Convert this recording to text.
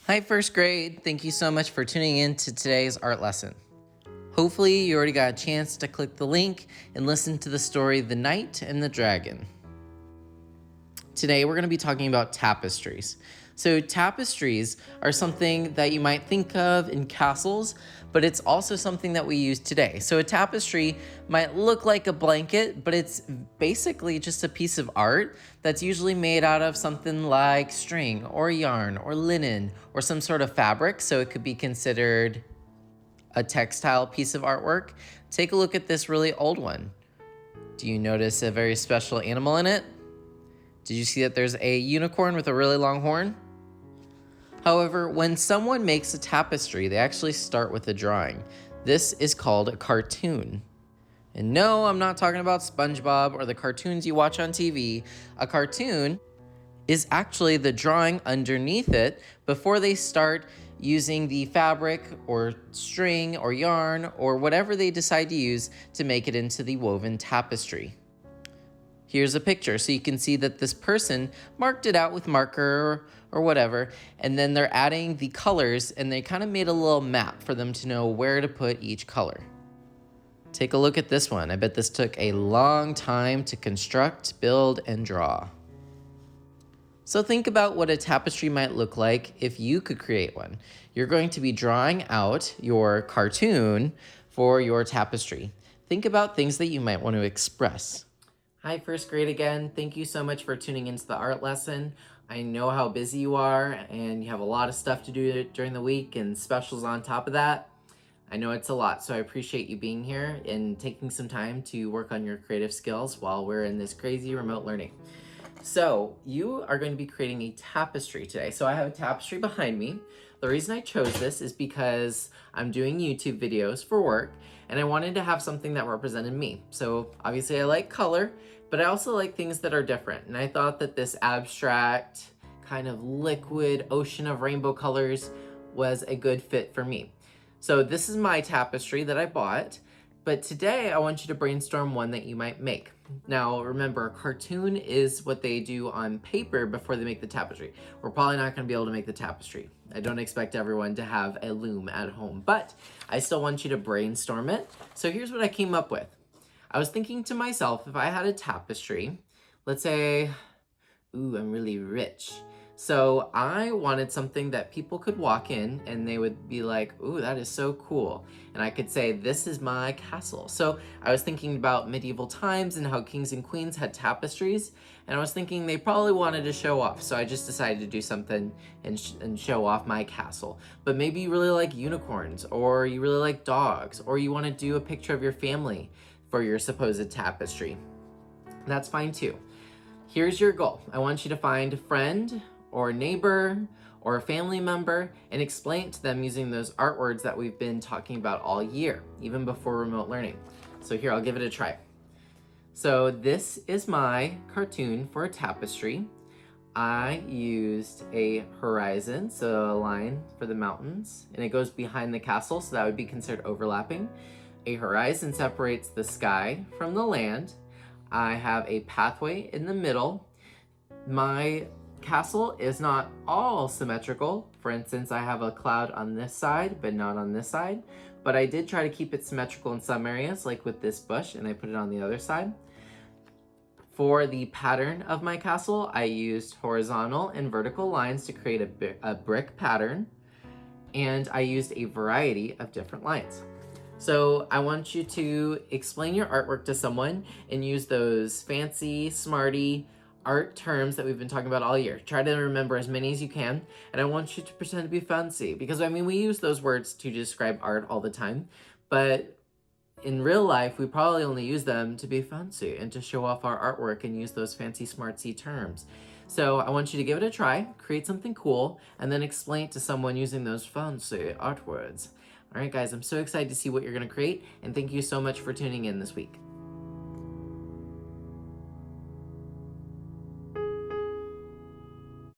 Hi, first grade. Thank you so much for tuning in to today's art lesson. Hopefully, you already got a chance to click the link and listen to the story The Knight and the Dragon. Today, we're going to be talking about tapestries. So, tapestries are something that you might think of in castles, but it's also something that we use today. So, a tapestry might look like a blanket, but it's basically just a piece of art that's usually made out of something like string or yarn or linen or some sort of fabric. So, it could be considered a textile piece of artwork. Take a look at this really old one. Do you notice a very special animal in it? Did you see that there's a unicorn with a really long horn? However, when someone makes a tapestry, they actually start with a drawing. This is called a cartoon. And no, I'm not talking about SpongeBob or the cartoons you watch on TV. A cartoon is actually the drawing underneath it before they start using the fabric or string or yarn or whatever they decide to use to make it into the woven tapestry. Here's a picture, so you can see that this person marked it out with marker or whatever, and then they're adding the colors, and they kind of made a little map for them to know where to put each color. Take a look at this one. I bet this took a long time to construct, build, and draw. So think about what a tapestry might look like if you could create one. You're going to be drawing out your cartoon for your tapestry. Think about things that you might want to express. Hi, first grade again. Thank you so much for tuning into the art lesson. I know how busy you are and you have a lot of stuff to do during the week and specials on top of that. I know it's a lot, so I appreciate you being here and taking some time to work on your creative skills while we're in this crazy remote learning. So you are going to be creating a tapestry today. So I have a tapestry behind me. The reason I chose this is because I'm doing YouTube videos for work and I wanted to have something that represented me. So obviously I like color, but I also like things that are different. And I thought that this abstract kind of liquid ocean of rainbow colors was a good fit for me. So this is my tapestry that I bought. But today I want you to brainstorm one that you might make. Now remember, a cartoon is what they do on paper before they make the tapestry. We're probably not going to be able to make the tapestry. I don't expect everyone to have a loom at home, but I still want you to brainstorm it. So here's what I came up with. I was thinking to myself, if I had a tapestry, let's say, ooh, I'm really rich. So I wanted something that people could walk in and they would be like, ooh, that is so cool. And I could say, this is my castle. So I was thinking about medieval times and how kings and queens had tapestries. And I was thinking they probably wanted to show off. So I just decided to do something and show off my castle. But maybe you really like unicorns, or you really like dogs, or you want to do a picture of your family for your supposed tapestry. That's fine too. Here's your goal. I want you to find a friend or a neighbor or a family member and explain it to them using those art words that we've been talking about all year, even before remote learning. So here, I'll give it a try. So this is my cartoon for a tapestry. I used a horizon, so a line for the mountains, and it goes behind the castle, so that would be considered overlapping. A horizon separates the sky from the land. I have a pathway in the middle. My castle is not all symmetrical. For instance, I have a cloud on this side, but not on this side. But I did try to keep it symmetrical in some areas, like with this bush, and I put it on the other side. For the pattern of my castle, I used horizontal and vertical lines to create a brick pattern, and I used a variety of different lines. So I want you to explain your artwork to someone and use those fancy, smarty art terms that we've been talking about all year. Try to remember as many as you can, and I want you to pretend to be fancy, because I mean, we use those words to describe art all the time, but in real life, we probably only use them to be fancy and to show off our artwork and use those fancy smartsy terms. So I want you to give it a try, create something cool, and then explain it to someone using those fancy art words. All right, guys, I'm so excited to see what you're gonna create, and thank you so much for tuning in this week.